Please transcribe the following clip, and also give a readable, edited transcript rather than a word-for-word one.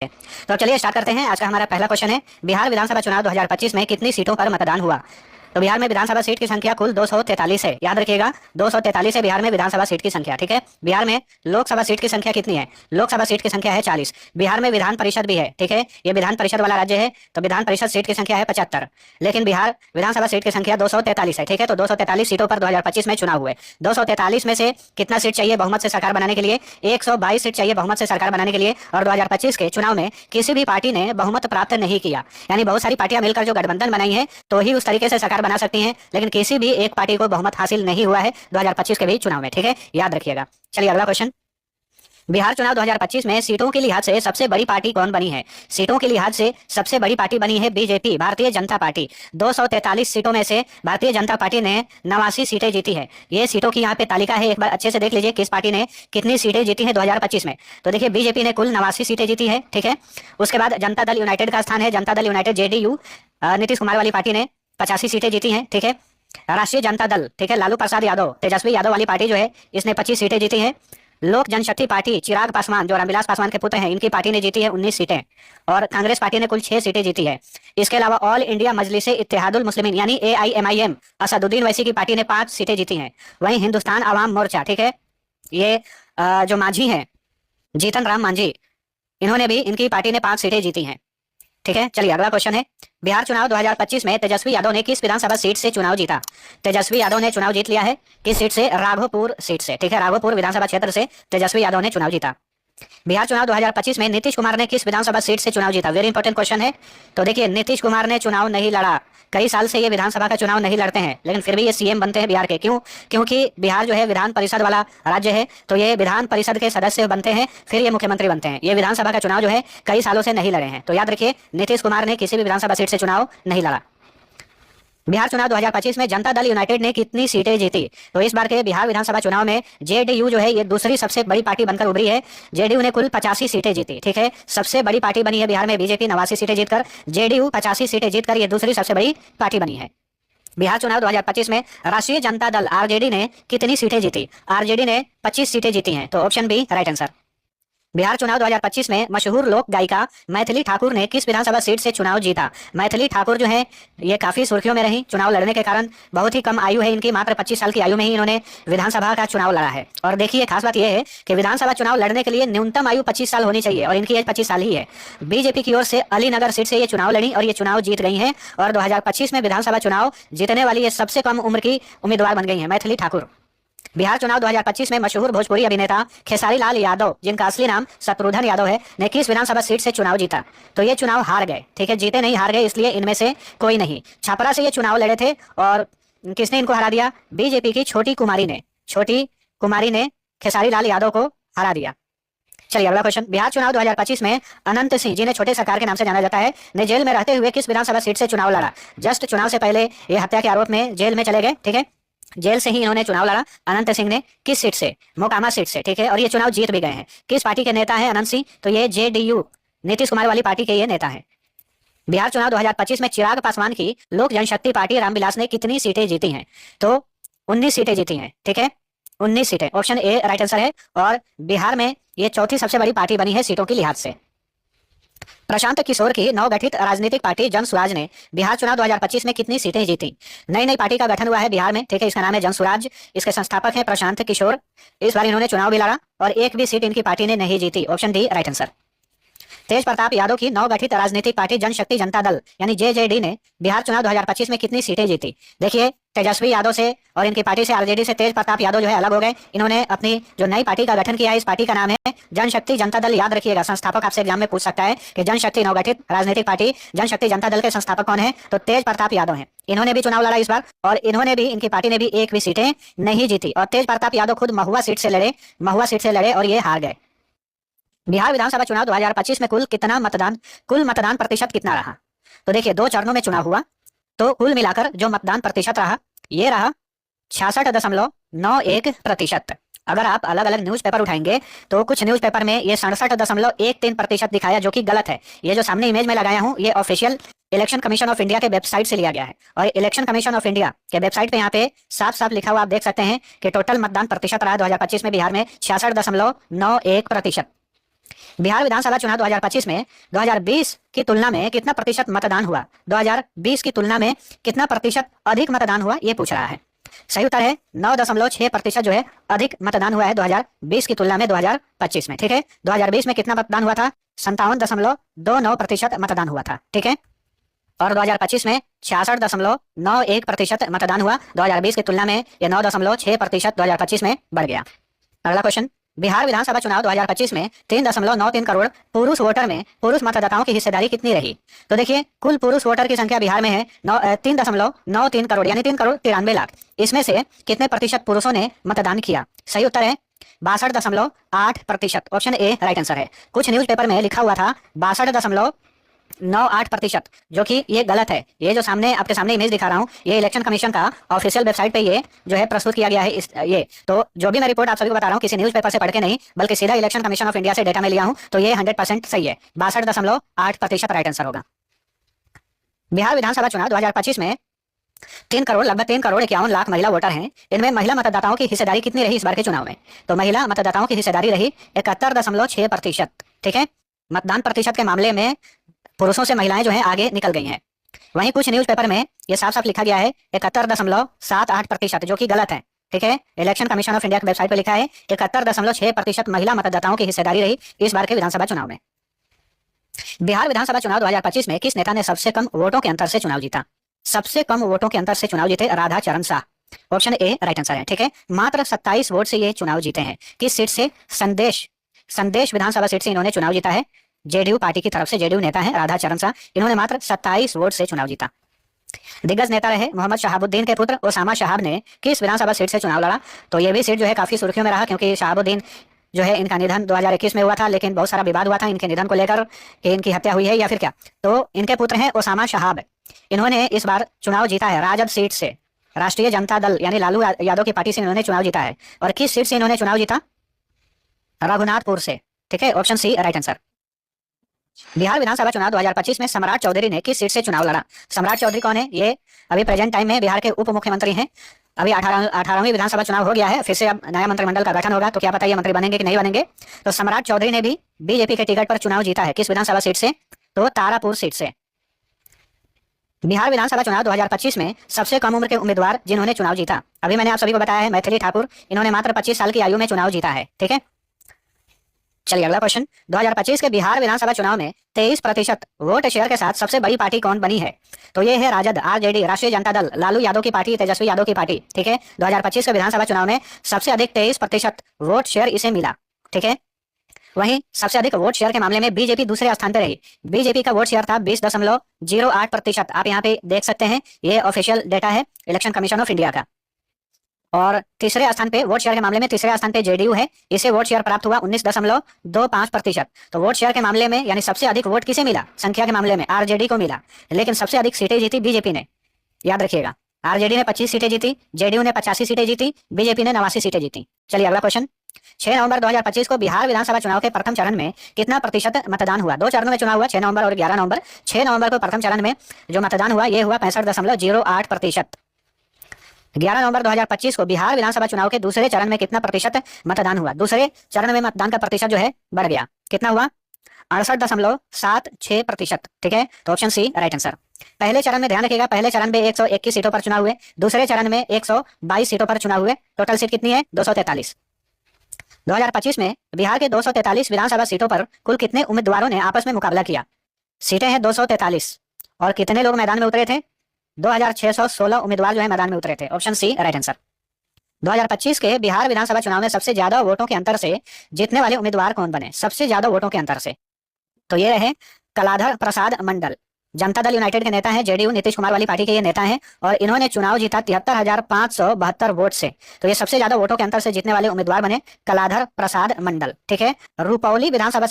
तो अब चलिए स्टार्ट करते हैं। आज का हमारा पहला क्वेश्चन है, बिहार विधानसभा चुनाव 2025 में कितनी सीटों पर मतदान हुआ। तो बिहार में विधानसभा सीट की संख्या कुल 243 है। याद रखिएगा 243 है बिहार में विधानसभा सीट की संख्या। ठीक है, बिहार में लोकसभा सीट की संख्या कितनी है? लोकसभा सीट की संख्या है 40। बिहार में विधान परिषद भी है। ठीक है, ये विधान परिषद वाला राज्य है, तो विधान परिषद सीट की संख्या है 75। लेकिन बिहार विधानसभा सीट की संख्या 243 है। ठीक है, तो 243 सीटों पर 2025 में चुनाव हुए। 243 में से कितना सीट चाहिए बहुमत से सरकार बनाने के लिए? 122 सीट चाहिए बहुमत से सरकार बनाने के लिए। और 2025 के चुनाव में किसी भी पार्टी ने बहुमत प्राप्त नहीं किया, यानी बहुत सारी पार्टियां मिलकर जो गठबंधन बनाई है तो ही उस तरीके से सरकार बना सकती हैं, लेकिन किसी भी एक पार्टी को बहुमत हासिल नहीं हुआ है 2025 के भी चुनाव में। ठीक है, याद रखिएगा। चलिए अगला क्वेश्चन, बिहार चुनाव 2025 में सीटों के लिहाज से सबसे बड़ी पार्टी कौन बनी है? सीटों के लिहाज से सबसे बड़ी पार्टी बनी है बीजेपी, भारतीय जनता पार्टी। 243 सीटों में से भारतीय जनता पार्टी ने 89 सीटें जीती है। ये सीटों की यहाँ पे तालिका है, एक बार अच्छे से देख लीजिए किस पार्टी ने कितनी सीटें जीती है 2025 में। तो देखिए बीजेपी ने कुल 89 सीटें जीती है। ठीक है, उसके बाद जनता दल यूनाइटेड का स्थान है। जनता दल यूनाइटेड जेडीयू नीतीश कुमार वाली पार्टी ने 85 सीटें जीती हैं। ठीक है, राष्ट्रीय जनता दल, ठीक है, लालू प्रसाद यादव, तेजस्वी यादव वाली पार्टी जो है इसने 25 सीटें जीती हैं। लोक जनशक्ति पार्टी, चिराग पासवान जो रामविलास पासवान के पुत्र हैं, इनकी पार्टी ने जीती है 19 सीटें। और कांग्रेस पार्टी ने कुल 6 सीटें जीती है। इसके अलावा ऑल इंडिया मजलिस इत्तेहादुल मुस्लिमीन यानी AIMIM असदुद्दीन वैसी की पार्टी ने 5 सीटें जीती हैं। वहीं हिंदुस्तान आवाम मोर्चा, ठीक है, ये जो मांझी हैं, जीतन राम मांझी, इन्होंने भी, इनकी पार्टी ने 5 सीटें जीती हैं। ठीक है, चलिए अगला क्वेश्चन है, बिहार चुनाव 2025 में तेजस्वी यादव ने किस विधानसभा सीट से चुनाव जीता? तेजस्वी यादव ने चुनाव जीत लिया है किस सीट से? राघोपुर सीट से। ठीक है, राघोपुर विधानसभा क्षेत्र से तेजस्वी यादव ने चुनाव जीता। बिहार चुनाव 2025 में नीतीश कुमार ने किस विधानसभा सीट से चुनाव जीता? वेरी इंपॉर्टेंट क्वेश्चन है। तो देखिए नीतीश कुमार ने चुनाव नहीं लड़ा, कई साल से ये विधानसभा का चुनाव नहीं लड़ते हैं, लेकिन फिर भी ये सीएम बनते हैं बिहार के। क्यों? क्योंकि बिहार जो है विधान परिषद वाला राज्य है, तो ये विधान परिषद के सदस्य बनते हैं, फिर ये मुख्यमंत्री बनते हैं। ये विधानसभा का चुनाव जो है कई सालों से नहीं लड़े हैं। तो याद रखिए नीतीश कुमार ने किसी भी विधानसभा सीट से चुनाव नहीं लड़ा। बिहार चुनाव 2025 में जनता दल यूनाइटेड ने कितनी सीटें जीती? तो इस बार के बिहार विधानसभा चुनाव में जेडीयू जो है ये दूसरी सबसे बड़ी पार्टी बनकर उभरी है। जेडीयू ने कुल 85 सीटें जीती। ठीक है, सबसे बड़ी पार्टी बनी है बिहार में बीजेपी 89 सीटें जीतकर, जेडीयू 85 सीटें जीतकर ये दूसरी सबसे बड़ी पार्टी बनी है। बिहार चुनाव 2025 में राष्ट्रीय जनता दल आरजेडी ने कितनी सीटें जीती? आरजेडी ने 25 सीटें जीती हैं। तो option B right answer. Bihar चुनाव 2025 में मशहूर लोक गायिका मैथिली ठाकुर ने किस विधानसभा सीट से चुनाव जीता? मैथिली ठाकुर जो है ये काफी सुर्खियों में रही चुनाव लड़ने के कारण। बहुत ही कम आयु है इनकी, मात्र 25 साल की आयु में ही इन्होंने विधानसभा का चुनाव लड़ा है। और देखिए खास बात यह है कि विधानसभा चुनाव लड़ने के लिए न्यूनतम आयु 25 साल होनी चाहिए और इनकी एज 25 साल ही है। बीजेपी की ओर से अलीनगर सीट से ये चुनाव लड़ी और ये चुनाव जीत गई है और 2025 में विधानसभा चुनाव जीतने वाली ये सबसे कम उम्र की उम्मीदवार बन गई है मैथिली ठाकुर। बिहार चुनाव 2025 में मशहूर भोजपुरी अभिनेता खेसारी लाल यादव, जिनका असली नाम शत्रुघ्न यादव है, ने किस विधानसभा सीट से चुनाव जीता? तो ये चुनाव हार गए। ठीक है, जीते नहीं, हार गए, इसलिए इनमें से कोई नहीं। छपरा से ये चुनाव लड़े थे और किसने इनको हरा दिया? बीजेपी की छोटी कुमारी ने खेसारी लाल यादव को हरा दिया। चलिए अगला क्वेश्चन, बिहार चुनाव 2025 में अनंत सिंह, जिन्हें छोटे सरकार के नाम से जाना जाता है, ने जेल में रहते हुए किस विधानसभा सीट से चुनाव लड़ा? जस्ट चुनाव से पहले ये हत्या के आरोप में जेल में चले गए। ठीक है, जेल से ही इन्होंने चुनाव लड़ा अनंत सिंह ने। किस सीट से? मोकामा सीट से। ठीक है, और ये चुनाव जीत भी गए हैं। किस पार्टी के नेता है अनंत सिंह? तो ये जेडीयू नीतीश कुमार वाली पार्टी के ये नेता है। बिहार चुनाव 2025 में चिराग पासवान की लोक जनशक्ति पार्टी रामविलास ने कितनी सीटें जीती हैं? तो 19 सीटें जीती हैं। ठीक है, 19 सीटें, ऑप्शन ए राइट आंसर है। और बिहार में ये चौथी सबसे बड़ी पार्टी बनी है सीटों के लिहाज से। प्रशांत किशोर की नवगठित राजनीतिक पार्टी जन स्वराज ने बिहार चुनाव 2025 में कितनी सीटें जीती? नई नई पार्टी का गठन हुआ है बिहार में। ठीक है, इसका नाम है जन स्वराज, इसके संस्थापक हैं प्रशांत किशोर। इस बार इन्होंने चुनाव भी लड़ा और एक भी सीट इनकी पार्टी ने नहीं जीती। Option D right answer. Tej Pratap Yadav की नवगठित राजनीतिक पार्टी जनशक्ति जनता दल यानी जेजेडी ने बिहार चुनाव 2025 में कितनी सीटें जीती? देखिए तेजस्वी यादव से और इनकी पार्टी से आरजेडी से तेज प्रताप यादव जो है अलग हो गए। इन्होंने अपनी जो नई पार्टी का गठन किया है, इस पार्टी का नाम है जनशक्ति जनता दल। याद रखिएगा, संस्थापक आपसे एग्जाम में पूछ सकता है कि जनशक्ति नवगठित राजनीतिक पार्टी जनशक्ति जनता दल के संस्थापक कौन है? तो तेज प्रताप यादव हैं। इन्होंने भी चुनाव लड़ा इस बार और इन्होंने भी, इनकी पार्टी ने भी एक भी सीटें नहीं जीती। और तेज प्रताप यादव खुद महुआ सीट से लड़े और ये हार गए। बिहार विधानसभा चुनाव 2025 में कुल मतदान प्रतिशत कितना रहा? तो देखिए 2 चरणों में चुनाव हुआ, तो कुल मिलाकर जो मतदान प्रतिशत रहा ये रहा 66.91%। अगर आप अलग अलग न्यूज़पेपर उठाएंगे तो कुछ न्यूज़पेपर में ये 67.13% दिखाया, जो कि गलत है। ये जो सामने इमेज में लगाया हूँ ये official election commission of India के वेबसाइट से लिया गया है और इलेक्शन कमीशन ऑफ इंडिया के वेबसाइट पे यहाँ पे साफ साफ लिखा हुआ आप देख सकते हैं कि टोटल मतदान प्रतिशत रहा 2025 में बिहार में 66.91%। बिहार विधानसभा चुनाव 2025 में 2020 की तुलना में कितना प्रतिशत मतदान हुआ? 2020 की तुलना में कितना प्रतिशत अधिक मतदान हुआ, ये पूछ रहा है। सही उत्तर है 9.6% जो है अधिक मतदान हुआ है 2020 की तुलना में 2025 में। ठीक है, 2020 में कितना मतदान हुआ था? 57.29% मतदान हुआ था। ठीक है, और 2025 में 66.91% मतदान हुआ 2020 की तुलना में। यह 9.6% 2025 में बढ़ गया। अगला क्वेश्चन, बिहार विधानसभा चुनाव 2025 में 3.93 करोड़ पुरुष वोटर में पुरुष मतदाताओं की हिस्सेदारी कितनी रही? तो देखिए, कुल पुरुष वोटर की संख्या बिहार में है 3.93 करोड़ यानी 3,93,00,000। इसमें से कितने प्रतिशत पुरुषों ने मतदान किया? सही उत्तर है 62.8%। ऑप्शन ए राइट आंसर है। कुछ न्यूज़पेपर में लिखा हुआ था 62.98%, जो कि ये गलत है। ये जो सामने आपके सामने इमेज दिखा रहा हूँ, ये इलेक्शन कमीशन का ऑफिशियल वेबसाइट पे ये जो है प्रस्तुत किया गया है। ये तो जो भी मैं रिपोर्ट आप सभी को बता रहा हूँ, किसी न्यूज़पेपर से पढ़ के नहीं, बल्कि सीधा इलेक्शन कमीशन ऑफ इंडिया से डेटा में लिया हूँ, तो ये 100% सही है। 62.8% राइट आंसर होगा। बिहार विधानसभा चुनाव 2025 में लगभग 3,51,00,000 महिला वोटर हैं। इनमें महिला मतदाताओं की हिस्सेदारी कितनी रही इस बार के चुनाव में? तो महिला मतदाताओं की हिस्सेदारी रही 71.6%। ठीक है, मतदान प्रतिशत के मामले में पुरुषों से महिलाएं जो हैं आगे निकल गई हैं। वहीं कुछ न्यूज़पेपर में ये साफ साफ लिखा गया है 71.78%, जो कि गलत है। ठीक है, इलेक्शन कमीशन ऑफ इंडिया की वेबसाइट पर लिखा है 71.6% महिला मतदाताओं की हिस्सेदारी रही इस बार के विधानसभा चुनाव में। बिहार विधानसभा चुनाव 2025 में किस नेता ने सबसे कम वोटों के अंतर से चुनाव जीता? सबसे कम वोटों के अंतर से चुनाव जीते राधा चरण Shah. Option A right answer है। ठीक है, मात्र 27 वोट से ये चुनाव जीते हैं। किस सीट से? संदेश विधानसभा सीट से इन्होंने चुनाव जीता है। जेडीयू पार्टी की तरफ से जेडीयू नेता है राधा चरण शाह। इन्होंने मात्र 27 वोट से चुनाव जीता। दिग्गज नेता रहे मोहम्मद शहाबुद्दीन के पुत्र ओसामा शहाब ने किस विधानसभा सीट से चुनाव लड़ा? तो ये भी सीट जो है काफी सुर्खियों में रहा, क्योंकि शहाबुद्दीन जो है इनका निधन 2021 में हुआ था, लेकिन बहुत सारा विवाद हुआ था इनके निधन को लेकर कि इनकी हत्या हुई है या फिर क्या। तो इनके पुत्र हैं ओसामा शहाब। इन्होंने इस बार चुनाव जीता है राजद सीट से, राष्ट्रीय जनता दल यानी लालू यादव की पार्टी से इन्होंने चुनाव जीता है। और किस सीट से इन्होंने चुनाव जीता? रघुनाथपुर से। ठीक है, option C right answer. Bihar विधानसभा चुनाव 2025 में सम्राट चौधरी ने किस सीट से चुनाव लड़ा? सम्राट चौधरी कौन है? ये अभी प्रेजेंट टाइम में बिहार के उप मुख्यमंत्री हैं। अभी 18वीं विधानसभा चुनाव हो गया है, फिर से अब नया मंत्रिमंडल का गठन होगा, तो क्या पता ये मंत्री बनेंगे कि नहीं बनेंगे। तो सम्राट चौधरी ने भी बीजेपी के टिकट पर चुनाव जीता है। किस विधानसभा सीट से? तो तारापुर सीट से। बिहार विधानसभा चुनाव 2025 में सबसे कम उम्र के उम्मीदवार जिन्होंने चुनाव जीता, अभी मैंने आप सभी को बताया है मैथिली ठाकुर। इन्होंने मात्र 25 साल की आयु में चुनाव जीता है। ठीक है, चलिए अगला क्वेश्चन, 2025 के बिहार विधानसभा चुनाव में 23% वोट शेयर के साथ सबसे बड़ी पार्टी कौन बनी है? तो ये है राजद, आरजेडी, राष्ट्रीय जनता दल, लालू यादव की पार्टी, तेजस्वी यादव की पार्टी। ठीक है, 2025 के विधानसभा चुनाव में सबसे अधिक 23% वोट शेयर इसे मिला। ठीक है, वहीं सबसे अधिक वोट शेयर के मामले में बीजेपी दूसरे स्थान पर रही। बीजेपी का वोट शेयर था 20.08%। आप यहाँ पे देख सकते हैं, ये ऑफिशियल डेटा है इलेक्शन कमीशन ऑफ इंडिया का। और तीसरे स्थान पे वोट शेयर के मामले में तीसरे स्थान पे जेडीयू है। इसे वोट शेयर प्राप्त हुआ 19.25%। तो वोट शेयर के मामले में यानी सबसे अधिक वोट किसे मिला? संख्या के मामले में आरजेडी को मिला, लेकिन सबसे अधिक सीटें जीती बीजेपी ने। याद रखिएगा, आरजेडी ने 25 सीटें जीती, जेडीयू ने 85 सीटें जीती, बीजेपी ने 89 सीटें जीती। चलिए अगला क्वेश्चन, 6 नवंबर 2025 को बिहार विधानसभा चुनाव के प्रथम चरण में कितना प्रतिशत मतदान हुआ? 2 चरणों में चुनाव हुआ, 6 नवंबर और 11 नवंबर। 6 नवंबर को प्रथम चरण में जो मतदान हुआ ये हुआ 65.08%। 11 नवंबर 2025 को बिहार विधानसभा चुनाव के दूसरे चरण में कितना प्रतिशत मतदान हुआ? दूसरे चरण में मतदान का प्रतिशत जो है बढ़ गया। कितना हुआ? 68.76%। ठीक है, तो ऑप्शन सी राइट आंसर। पहले चरण में ध्यान रखिएगा, पहले चरण में 121 सीटों पर चुनाव हुए, दूसरे चरण में 122 सीटों पर चुनाव हुए। टोटल सीट कितनी है? 243। 2025 में बिहार के 243 विधानसभा सीटों पर कुल कितने उम्मीदवारों ने आपस में मुकाबला किया? सीटें हैं 243 और कितने लोग मैदान में उतरे थे? 2616 उम्मीदवार जो है मैदान में उतरे थे। Option C right answer. 2025 के बिहार विधानसभा चुनाव में सबसे ज्यादा वोटों के अंतर से जीतने वाले उम्मीदवार कौन बने? सबसे ज्यादा वोटों के अंतर से तो ये रहे कलाधर प्रसाद मंडल, जनता दल यूनाइटेड के नेता हैं, जेडीयू नीतीश कुमार वाली पार्टी के ये नेता हैं, और इन्होंने चुनाव जीता 73,572 वोट से। तो ये सबसे ज्यादा वोटों के अंतर से जीतने वाले उम्मीदवार बने कलाधर प्रसाद मंडल। ठीक है, रुपौली विधानसभा